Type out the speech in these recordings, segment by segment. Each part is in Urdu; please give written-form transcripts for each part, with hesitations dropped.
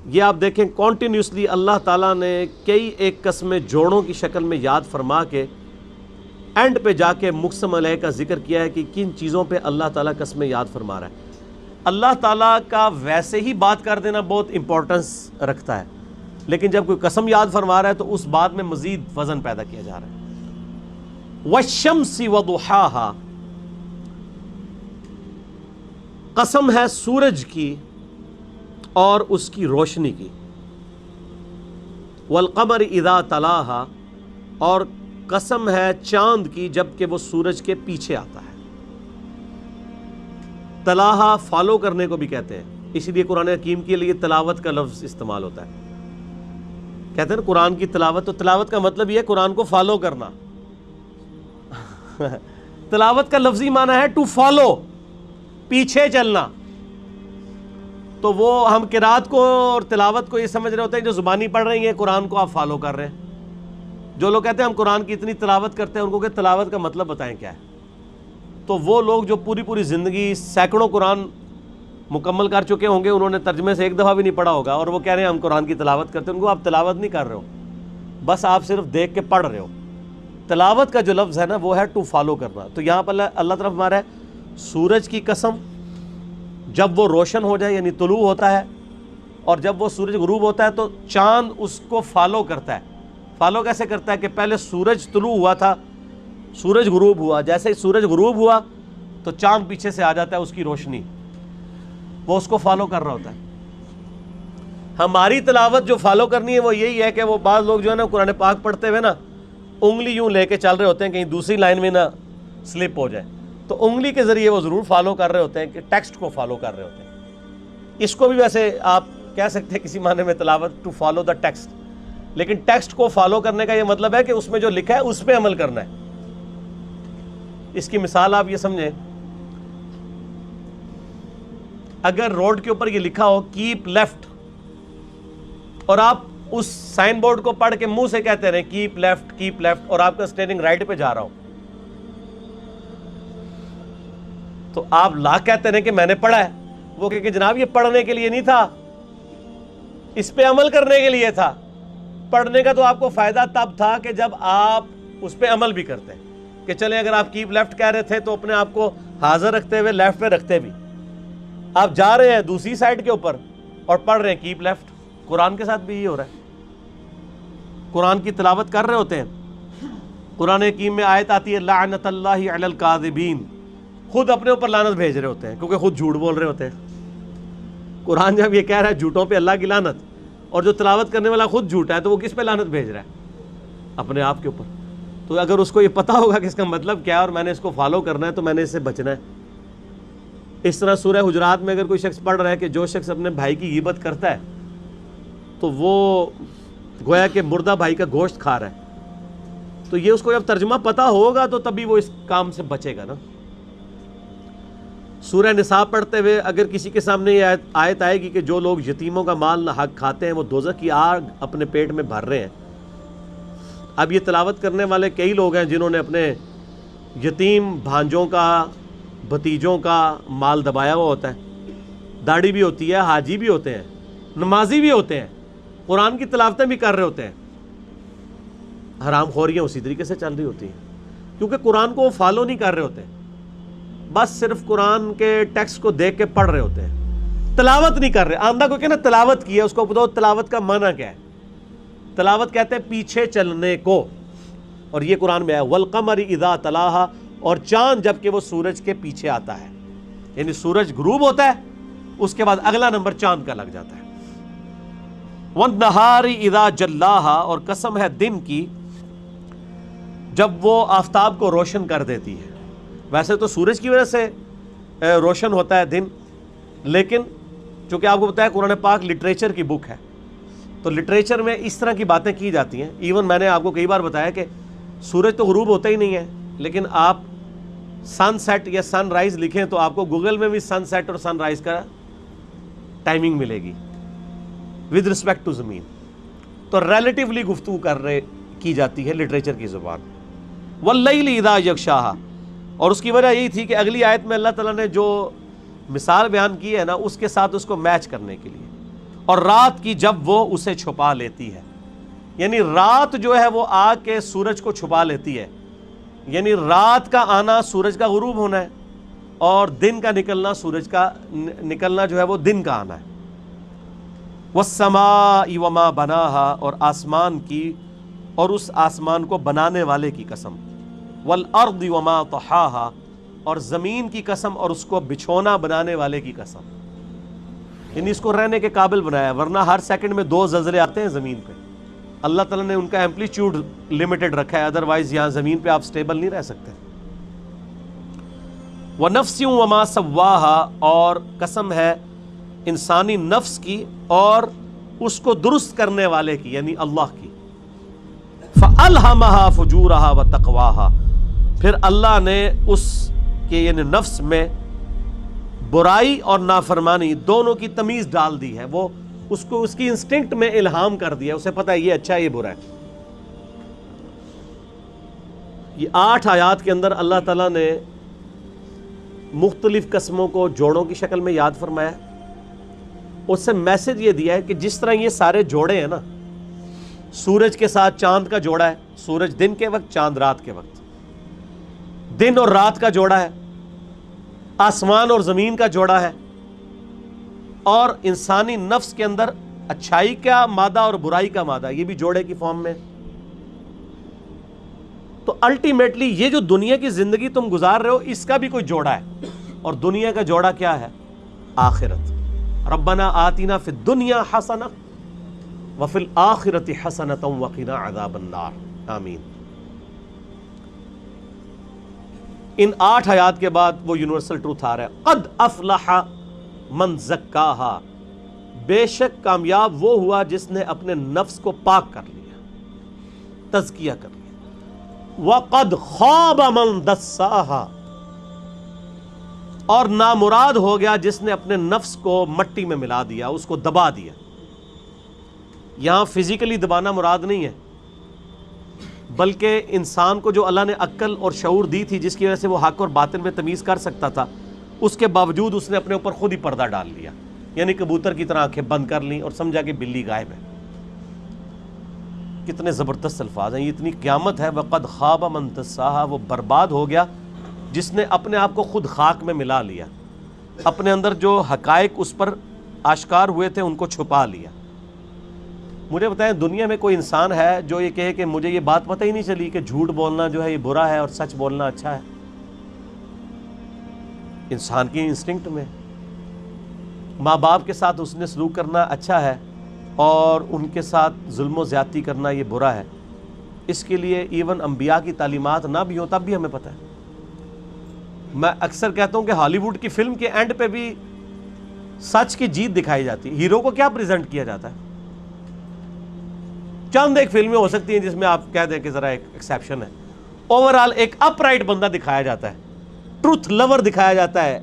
یہ آپ دیکھیں کانٹینیوسلی اللہ تعالیٰ نے کئی ایک قسمیں جوڑوں کی شکل میں یاد فرما کے اینڈ پہ جا کے مقسم علیہ کا ذکر کیا ہے کہ کن چیزوں پہ اللہ تعالیٰ قسمیں یاد فرما رہا ہے۔ اللہ تعالیٰ کا ویسے ہی بات کر دینا بہت امپورٹنس رکھتا ہے، لیکن جب کوئی قسم یاد فرما رہا ہے تو اس بات میں مزید وزن پیدا کیا جا رہا ہے۔ والشمس وضحاها، قسم ہے سورج کی اور اس کی روشنی کی۔ والقمر اذا تلاها، اور قسم ہے چاند کی جب کہ وہ سورج کے پیچھے آتا ہے۔ تلاہا فالو کرنے کو بھی کہتے ہیں، اسی لیے قرآن حکیم کے لیے تلاوت کا لفظ استعمال ہوتا ہے۔ کہتے ہیں نا قرآن کی تلاوت، تو تلاوت کا مطلب یہ ہے قرآن کو فالو کرنا۔ تلاوت کا لفظی معنی ہے ٹو فالو، پیچھے چلنا۔ تو وہ ہم قرات کو اور تلاوت کو یہ سمجھ رہے ہوتے ہیں جو زبانی پڑھ رہی ہیں، قرآن کو آپ فالو کر رہے ہیں۔ جو لوگ کہتے ہیں ہم قرآن کی اتنی تلاوت کرتے ہیں، ان کو کہ تلاوت کا مطلب بتائیں کیا ہے۔ تو وہ لوگ جو پوری زندگی سینکڑوں قرآن مکمل کر چکے ہوں گے، انہوں نے ترجمے سے ایک دفعہ بھی نہیں پڑھا ہوگا، اور وہ کہہ رہے ہیں ہم قرآن کی تلاوت کرتے ہیں، ان کو آپ تلاوت نہیں کر رہے ہو، بس آپ صرف دیکھ کے پڑھ رہے ہو۔ تلاوت کا جو لفظ ہے نا وہ ہے ٹو فالو کرنا۔ تو یہاں پر اللہ طرف ہمارا ہے سورج کی قسم، جب وہ روشن ہو جائے یعنی طلوع ہوتا ہے، اور جب وہ سورج غروب ہوتا ہے تو چاند اس کو فالو کرتا ہے۔ فالو کیسے کرتا ہے کہ پہلے سورج طلوع ہوا تھا، سورج غروب ہوا، جیسے ہی سورج غروب ہوا تو چاند پیچھے سے آ جاتا ہے، اس کی روشنی، وہ اس کو فالو کر رہا ہوتا ہے۔ ہماری تلاوت جو فالو کرنی ہے وہ یہی ہے کہ وہ بعض لوگ جو ہے نا قرآن پاک پڑھتے ہوئے نا انگلی یوں لے کے چل رہے ہوتے ہیں کہیں دوسری لائن میں نہ سلپ ہو جائے، تو انگلی کے ذریعے وہ ضرور فالو کر رہے ہوتے ہیں کہ ٹیکسٹ کو فالو کر رہے ہوتے ہیں۔ اس کو بھی ویسے آپ کہہ سکتے ہیں کسی معنی میں تلاوت ٹو فالو دا ٹیکسٹ، لیکن ٹیکسٹ کو فالو کرنے کا یہ مطلب ہے کہ اس میں جو لکھا ہے اس پہ عمل کرنا ہے۔ اس کی مثال آپ یہ سمجھیں، اگر روڈ کے اوپر یہ لکھا ہو کیپ لیفٹ، اور آپ اس سائن بورڈ کو پڑھ کے منہ سے کہتے رہے کیپ لیفٹ، اور آپ کا اسٹیئرنگ رائٹ پہ جا رہا ہو، تو آپ لا کہتے رہے کہ میں نے پڑھا ہے، وہ کہ جناب یہ پڑھنے کے لیے نہیں تھا، اس پہ عمل کرنے کے لیے تھا۔ پڑھنے کا تو آپ کو فائدہ تب تھا کہ جب آپ اس پہ عمل بھی کرتے ہیں، کہ چلیں اگر آپ کیپ لیفٹ کہہ رہے تھے تو اپنے آپ کو حاضر رکھتے ہوئے لیفٹ پہ رکھتے بھی۔ آپ جا رہے ہیں دوسری سائڈ کے اوپر اور پڑھ رہے ہیں کیپ لیفٹ۔ قرآن کے ساتھ بھی یہ ہو رہا ہے، قرآن کی تلاوت کر رہے ہوتے ہیں، قرآن حکیم میں آیت آتی ہے لعنت اللہ علی الکاذبین، خود اپنے اوپر لعنت بھیج رہے ہوتے ہیں کیونکہ خود جھوٹ بول رہے ہوتے ہیں۔ قرآن جب یہ کہہ رہا ہے جھوٹوں پہ اللہ کی لعنت، اور جو تلاوت کرنے والا خود جھوٹا ہے، تو وہ کس پہ لعنت بھیج رہا ہے؟ اپنے آپ کے اوپر۔ تو اگر اس کو یہ پتا ہوگا کہ اس کا مطلب کیا ہے اور میں نے اس کو فالو کرنا ہے تو میں نے اس سے بچنا ہے۔ اس طرح سورہ حجرات میں اگر کوئی شخص پڑھ رہا ہے کہ جو شخص اپنے بھائی کی غیبت کرتا ہے تو وہ گویا کہ مردہ بھائی کا گوشت کھا رہا ہے، تو یہ اس کو جب ترجمہ پتا ہوگا تو تبھی وہ اس کام سے بچے گا نا۔ سورہ نساء پڑھتے ہوئے اگر کسی کے سامنے یہ آیت آئے گی کہ جو لوگ یتیموں کا مال نہ حق کھاتے ہیں وہ دوزخ کی آگ اپنے پیٹ میں بھر رہے ہیں، اب یہ تلاوت کرنے والے کئی لوگ ہیں جنہوں نے اپنے یتیم بھانجوں کا، بھتیجوں کا مال دبایا ہوا ہوتا ہے، داڑھی بھی ہوتی ہے، حاجی بھی ہوتے ہیں، نمازی بھی ہوتے ہیں، قرآن کی تلاوتیں بھی کر رہے ہوتے ہیں، حرام خوریاں اسی طریقے سے چل رہی ہوتی ہیں، کیونکہ قرآن کو وہ فالو نہیں کر رہے ہوتے، بس صرف قرآن کے ٹیکسٹ کو دیکھ کے پڑھ رہے ہوتے ہیں، تلاوت نہیں کر رہے۔ آندہ کو کہنا تلاوت کی ہے، اس کو بتاؤ تلاوت کا معنی کیا ہے۔ تلاوت کہتے ہیں پیچھے چلنے کو، اور یہ قرآن میں ہے والقمر اذا تلاہا، اور چاند جب کہ وہ سورج کے پیچھے آتا ہے، یعنی سورج غروب ہوتا ہے اس کے بعد اگلا نمبر چاند کا لگ جاتا ہے۔ والنہار اذا جلاہا، اور قسم ہے دن کی جب وہ آفتاب کو روشن کر دیتی ہے۔ ویسے تو سورج کی وجہ سے روشن ہوتا ہے دن، لیکن چونکہ آپ کو پتا ہے قرآن پاک لٹریچر کی بک ہے، تو لٹریچر میں اس طرح کی باتیں کی جاتی ہیں۔ ایون میں نے آپ کو کئی بار بتایا کہ سورج تو غروب ہوتا ہی نہیں ہے، لیکن آپ سن سیٹ یا سن رائز لکھیں تو آپ کو گوگل میں بھی سن سیٹ اور سن رائز کا ٹائمنگ ملے گی ود رسپیکٹ ٹو زمین۔ تو ریلیٹیولی گفتگو کی جاتی ہے لٹریچر کی زبان۔ واللیل اذا یغشاہا، اور اس کی وجہ یہی تھی کہ اگلی آیت میں اللہ تعالیٰ نے جو مثال بیان کی ہے نا اس کے ساتھ اس کو میچ کرنے کے لیے اور رات کی جب وہ اسے چھپا لیتی ہے. یعنی رات جو ہے وہ آ کے سورج کو چھپا لیتی ہے. یعنی رات کا آنا سورج کا غروب ہونا ہے، اور دن کا نکلنا سورج کا نکلنا جو ہے وہ دن کا آنا ہے. والسماء وما بناها، اور آسمان کی اور اس آسمان کو بنانے والے کی قسم. والارض وما طحاها، اور زمین کی قسم اور اس کو بچھونا بنانے والے کی قسم. یعنی اس کو رہنے کے قابل بنایا، ورنہ ہر سیکنڈ میں 2 زلزلے آتے ہیں زمین پہ. اللہ تعالیٰ نے ان کا ایمپلیٹیوڈ لمیٹڈ رکھا ہے، ادروائز یہاں زمین پہ آپ سٹیبل نہیں رہ سکتے. وَنَفْسٍ وَمَا سَوَّاهَا، اور قسم ہے انسانی نفس کی اور اس کو درست کرنے والے کی، یعنی اللہ کی. فَأَلْهَمَهَا فُجُورَهَا وَتَقْوَاهَا، پھر اللہ نے اس کے یعنی نفس میں برائی اور نافرمانی دونوں کی تمیز ڈال دی ہے. وہ اس کو اس کی انسٹنکٹ میں الہام کر دیا، اسے پتہ ہے یہ اچھا ہے یہ برا ہے. یہ 8 آیات کے اندر اللہ تعالیٰ نے مختلف قسموں کو جوڑوں کی شکل میں یاد فرمایا. اس سے میسج یہ دیا ہے کہ جس طرح یہ سارے جوڑے ہیں نا، سورج کے ساتھ چاند کا جوڑا ہے، سورج دن کے وقت چاند رات کے وقت، دن اور رات کا جوڑا ہے، آسمان اور زمین کا جوڑا ہے، اور انسانی نفس کے اندر اچھائی کا مادہ اور برائی کا مادہ، یہ بھی جوڑے کی فارم میں. تو الٹیمیٹلی یہ جو دنیا کی زندگی تم گزار رہے ہو اس کا بھی کوئی جوڑا ہے، اور دنیا کا جوڑا کیا ہے؟ آخرت. ربنا آتنا فی الدنیا حسنہ وفی الآخرۃ حسنۃ وقنا عذاب النار. آمین. ان 8 آیات کے بعد وہ یونیورسل ٹروتھ آ رہا ہے، قد افلح من زکاہا، بے شک کامیاب وہ ہوا جس نے اپنے نفس کو پاک کر لیا، تزکیہ کر لیا. وقد خاب من دساہا، اور نامراد ہو گیا جس نے اپنے نفس کو مٹی میں ملا دیا، اس کو دبا دیا. یہاں فزیکلی دبانا مراد نہیں ہے، بلکہ انسان کو جو اللہ نے عقل اور شعور دی تھی جس کی وجہ سے وہ حق اور باطل میں تمیز کر سکتا تھا، اس کے باوجود اس نے اپنے اوپر خود ہی پردہ ڈال لیا. یعنی کبوتر کی طرح آنکھیں بند کر لیں اور سمجھا کہ بلی غائب ہے. کتنے زبردست الفاظ ہیں، یہ اتنی قیامت ہے. وقد خاب من دساہا، وہ برباد ہو گیا جس نے اپنے آپ کو خود خاک میں ملا لیا، اپنے اندر جو حقائق اس پر آشکار ہوئے تھے ان کو چھپا لیا. مجھے بتائیں دنیا میں کوئی انسان ہے جو یہ کہے کہ مجھے یہ بات پتہ ہی نہیں چلی کہ جھوٹ بولنا جو ہے یہ برا ہے اور سچ بولنا اچھا ہے؟ انسان کی انسٹنکٹ میں ماں باپ کے ساتھ اس نے سلوک کرنا اچھا ہے اور ان کے ساتھ ظلم و زیادتی کرنا یہ برا ہے. اس کے لیے ایون انبیاء کی تعلیمات نہ بھی ہوں تب بھی ہمیں پتہ ہے. میں اکثر کہتا ہوں کہ ہالی ووڈ کی فلم کے اینڈ پہ بھی سچ کی جیت دکھائی جاتی ہے. ہیرو کو کیا پریزنٹ کیا جاتا ہے؟ چند ایک فلمیں ہو سکتی ہیں جس میں آپ کہہ دیں کہ ذرا ایک ایکسیپشن ہے. اوورال ایک اپ رائٹ بندہ دکھایا جاتا ہے، ٹروتھ لور دکھایا جاتا ہے،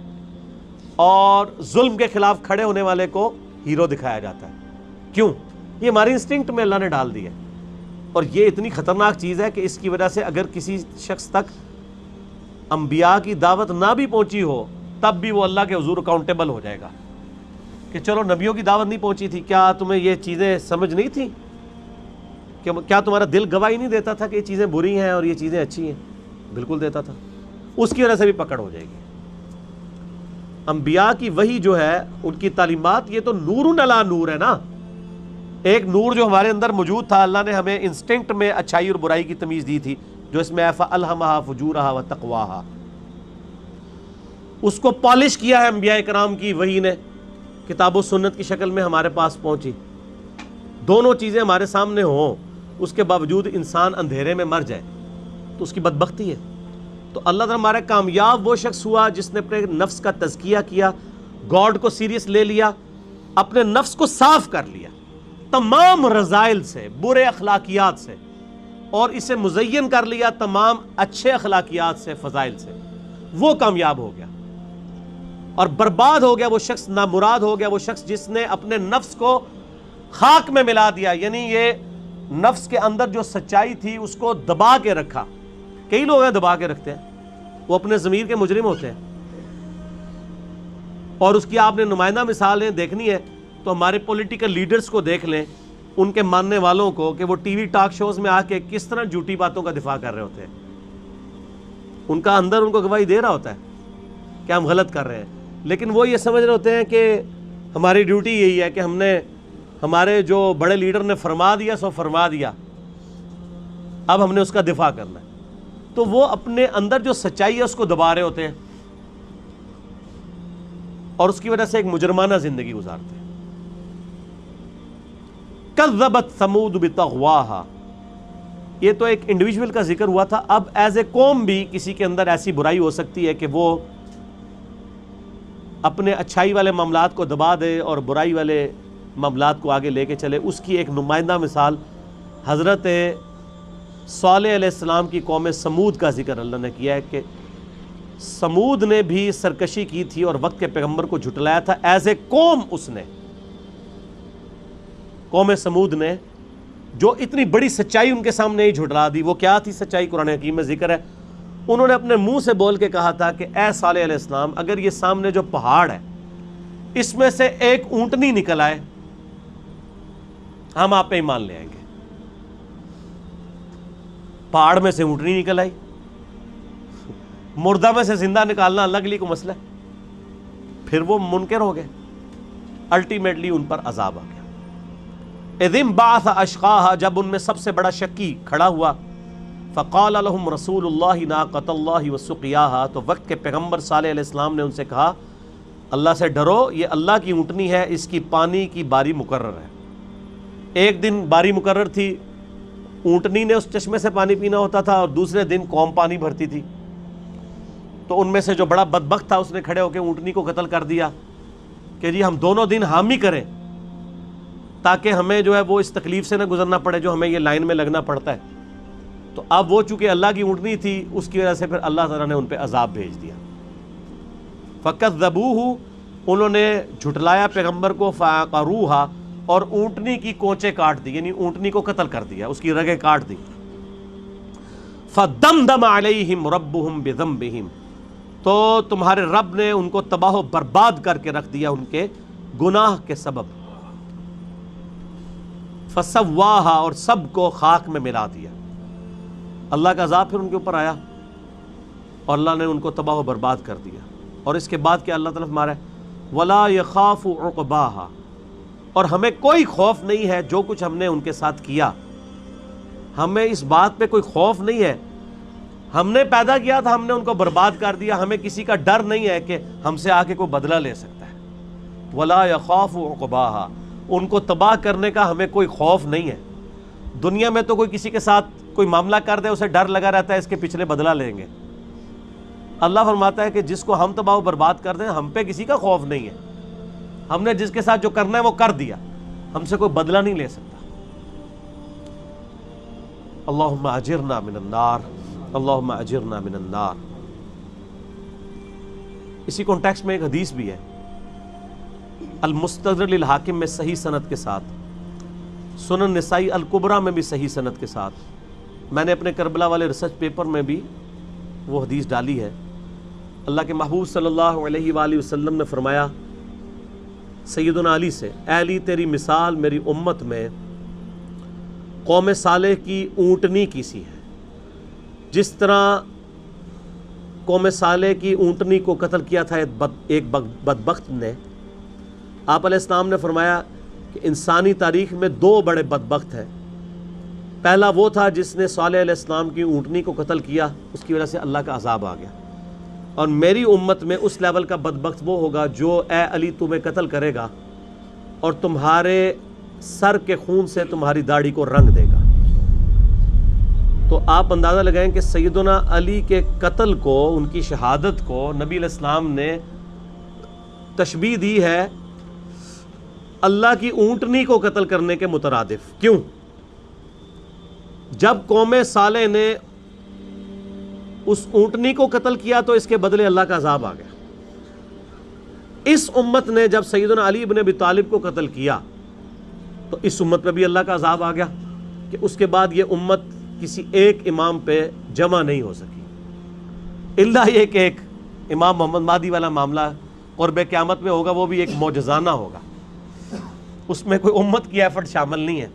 اور ظلم کے خلاف کھڑے ہونے والے کو ہیرو دکھایا جاتا ہے. کیوں؟ یہ ہماری انسٹنکٹ میں اللہ نے ڈال دی ہے. اور یہ اتنی خطرناک چیز ہے کہ اس کی وجہ سے اگر کسی شخص تک انبیاء کی دعوت نہ بھی پہنچی ہو تب بھی وہ اللہ کے حضور اکاؤنٹیبل ہو جائے گا کہ چلو نبیوں کی دعوت نہیں پہنچی تھی، کیا تمہیں یہ چیزیں سمجھ نہیں تھی؟ کیا تمہارا دل گواہی نہیں دیتا تھا کہ یہ چیزیں بری ہیں اور یہ چیزیں اچھی ہیں؟ بالکل دیتا تھا. اس کی وجہ سے بھی پکڑ ہو جائے گی. انبیاء کی وحی جو ہے، ان کی تعلیمات، یہ تو نور علی نور ہے نا. ایک نور جو ہمارے اندر موجود تھا، اللہ نے ہمیں انسٹنکٹ میں اچھائی اور برائی کی تمیز دی تھی، جو اس میں فَأَلْهَمَهَا فُجُورَهَا وَتَقْوَاهَا، اس کو پالش کیا ہے انبیاء کرام کی وحی نے، کتاب و سنت کی شکل میں ہمارے پاس پہنچی. دونوں چیزیں ہمارے سامنے ہوں، اس کے باوجود انسان اندھیرے میں مر جائے تو اس کی بدبختی ہے. تو اللہ تعالیٰ ہمارا کامیاب وہ شخص ہوا جس نے اپنے نفس کا تزکیہ کیا، گاڈ کو سیریس لے لیا، اپنے نفس کو صاف کر لیا تمام رذائل سے، برے اخلاقیات سے، اور اسے مزین کر لیا تمام اچھے اخلاقیات سے، فضائل سے. وہ کامیاب ہو گیا. اور برباد ہو گیا وہ شخص، نامراد ہو گیا وہ شخص جس نے اپنے نفس کو خاک میں ملا دیا. یعنی یہ نفس کے اندر جو سچائی تھی اس کو دبا کے رکھا. کئی لوگ ہیں دبا کے رکھتے ہیں، وہ اپنے ضمیر کے مجرم ہوتے ہیں. اور اس کی آپ نے نمائندہ مثالیں دیکھنی ہے تو ہمارے پولیٹیکل لیڈرز کو دیکھ لیں، ان کے ماننے والوں کو، کہ وہ ٹی وی ٹاک شوز میں آ کے کس طرح جھوٹی باتوں کا دفاع کر رہے ہوتے ہیں۔ ان کا اندر ان کو گواہی دے رہا ہوتا ہے کہ ہم غلط کر رہے ہیں، لیکن وہ یہ سمجھ رہے ہوتے ہیں کہ ہماری ڈیوٹی یہی ہے کہ ہم نے، ہمارے جو بڑے لیڈر نے فرما دیا سو فرما دیا، اب ہم نے اس کا دفاع کرنا ہے۔ تو وہ اپنے اندر جو سچائی ہے اس کو دبا رہے ہوتے ہیں، اور اس کی وجہ سے ایک مجرمانہ زندگی گزارتے ہیں۔ کذبت ثمود بطغواہا، یہ تو ایک انڈیویجول کا ذکر ہوا تھا، اب ایز اے قوم بھی کسی کے اندر ایسی برائی ہو سکتی ہے کہ وہ اپنے اچھائی والے معاملات کو دبا دے اور برائی والے معاملات کو آگے لے کے چلے۔ اس کی ایک نمائندہ مثال حضرت صالح علیہ السلام کی قوم سمود کا ذکر اللہ نے کیا ہے کہ سمود نے بھی سرکشی کی تھی اور وقت کے پیغمبر کو جھٹلایا تھا ایز اے قوم۔ اس نے، قوم سمود نے جو اتنی بڑی سچائی ان کے سامنے ہی جھٹلا دی، وہ کیا تھی سچائی؟ قرآن حکیم میں ذکر ہے، انہوں نے اپنے منہ سے بول کے کہا تھا کہ اے صالح علیہ السلام، اگر یہ سامنے جو پہاڑ ہے اس میں سے ایک اونٹنی نکل آئے ہم آپ پہ ایمان لے آئیں گے۔ پہاڑ میں سے اونٹنی نکل آئی، مردہ میں سے زندہ نکالنا اللہ کے لیے کو مسئلہ ہے؟ پھر وہ منکر ہو گئے، الٹیمیٹلی ان پر عذاب آ گیا۔ اذ انبعث اشقاها، جب ان میں سب سے بڑا شکی کھڑا ہوا، فقال لهم رسول اللہ ناقۃ اللہ وسقیاها، تو وقت کے پیغمبر صالح علیہ السلام نے ان سے کہا اللہ سے ڈرو، یہ اللہ کی اونٹنی ہے، اس کی پانی کی باری مقرر ہے۔ ایک دن باری مقرر تھی، اونٹنی نے اس چشمے سے پانی پینا ہوتا تھا، اور دوسرے دن قوم پانی بھرتی تھی۔ تو ان میں سے جو بڑا بدبخت تھا اس نے کھڑے ہو کے اونٹنی کو قتل کر دیا کہ جی ہم دونوں دن حامی کریں تاکہ ہمیں جو ہے وہ اس تکلیف سے نہ گزرنا پڑے جو ہمیں یہ لائن میں لگنا پڑتا ہے۔ تو اب وہ چونکہ اللہ کی اونٹنی تھی، اس کی وجہ سے پھر اللہ تعالیٰ نے ان پہ عذاب بھیج دیا۔ فَكَذَّبُوهُ، انہوں نے جھٹلایا پیغمبر کو، فَعَقَرُوهَا، اور اونٹنی کی کونچے کاٹ دی، یعنی اونٹنی کو قتل کر دیا، اس کی رگیں کاٹ دی۔ فَدَمْدَمَ عَلَيْهِمْ رَبُّهُمْ بِذَنبِهِمْ، تو تمہارے رب نے ان کو تباہ و برباد کر کے رکھ دیا ان کے گناہ کے سبب۔ فَسَوَّاهَا، اور سب کو خاک میں ملا دیا۔ اللہ کا عذاب پھر ان کے اوپر آیا اور اللہ نے ان کو تباہ و برباد کر دیا۔ اور اس کے بعد کہ اللہ تعالیٰ فرما رہا ہے وَلَا يَخَافُ عُقْبَاهَا، اور ہمیں کوئی خوف نہیں ہے جو کچھ ہم نے ان کے ساتھ کیا، ہمیں اس بات پہ کوئی خوف نہیں ہے، ہم نے پیدا کیا تھا، ہم نے ان کو برباد کر دیا، ہمیں کسی کا ڈر نہیں ہے کہ ہم سے آ کے کوئی بدلہ لے سکتا ہے۔ وَلَا يَخَافُ عُقْبَاهَا، ان کو تباہ کرنے کا ہمیں کوئی خوف نہیں ہے۔ دنیا میں تو کوئی کسی کے ساتھ کوئی معاملہ کر دے اسے ڈر لگا رہتا ہے اس کے پچھلے بدلہ لیں گے۔ اللہ فرماتا ہے کہ جس کو ہم تباہ و برباد کر دیں ہم پہ کسی کا خوف نہیں ہے، ہم نے جس کے ساتھ جو کرنا ہے وہ کر دیا، ہم سے کوئی بدلہ نہیں لے سکتا۔ اللہم اجرنا من النار، اللہم اجرنا من النار۔ اسی کانٹیکسٹ میں ایک حدیث بھی ہے المستدرک للحاکم میں صحیح سند کے ساتھ، سنن نسائی الکبریٰ میں بھی صحیح سند کے ساتھ، میں نے اپنے کربلا والے ریسرچ پیپر میں بھی وہ حدیث ڈالی ہے۔ اللہ کے محبوب صلی اللہ علیہ وآلہ وسلم نے فرمایا سیدنا علی سے، اے علی تیری مثال میری امت میں قوم صالح کی اونٹنی کی سی ہے، جس طرح قوم صالح کی اونٹنی کو قتل کیا تھا ایک بدبخت نے۔ آپ علیہ السلام نے فرمایا کہ انسانی تاریخ میں دو بڑے بدبخت ہیں، پہلا وہ تھا جس نے صالح علیہ السلام کی اونٹنی کو قتل کیا، اس کی وجہ سے اللہ کا عذاب آ گیا، اور میری امت میں اس لیول کا بدبخت وہ ہوگا جو اے علی تمہیں قتل کرے گا اور تمہارے سر کے خون سے تمہاری داڑھی کو رنگ دے گا۔ تو آپ اندازہ لگائیں کہ سیدنا علی کے قتل کو، ان کی شہادت کو نبی علیہ السلام نے تشبیہ دی ہے اللہ کی اونٹنی کو قتل کرنے کے مترادف۔ کیوں؟ جب قوم صالح نے اس اونٹنی کو قتل کیا تو اس کے بدلے اللہ کا عذاب آ گیا۔ اس امت نے جب سیدنا علی ابن ابی طالب کو قتل کیا تو اس امت پہ بھی اللہ کا عذاب آ گیا کہ اس کے بعد یہ امت کسی ایک امام پہ جمع نہیں ہو سکی، الا یہ کہ ایک امام محمد مہدی والا معاملہ قرب قیامت میں ہوگا، وہ بھی ایک معجزانہ ہوگا۔ اس میں کوئی امت کی ایفرٹ شامل نہیں ہے.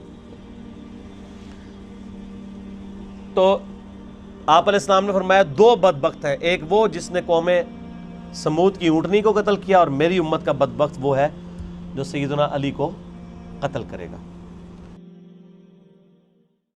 تو آپ علیہ السلام نے فرمایا 2 بدبخت ہیں, ایک وہ جس نے قوم سمود کی اونٹنی کو قتل کیا, اور میری امت کا بدبخت وہ ہے جو سیدنا علی کو قتل کرے گا.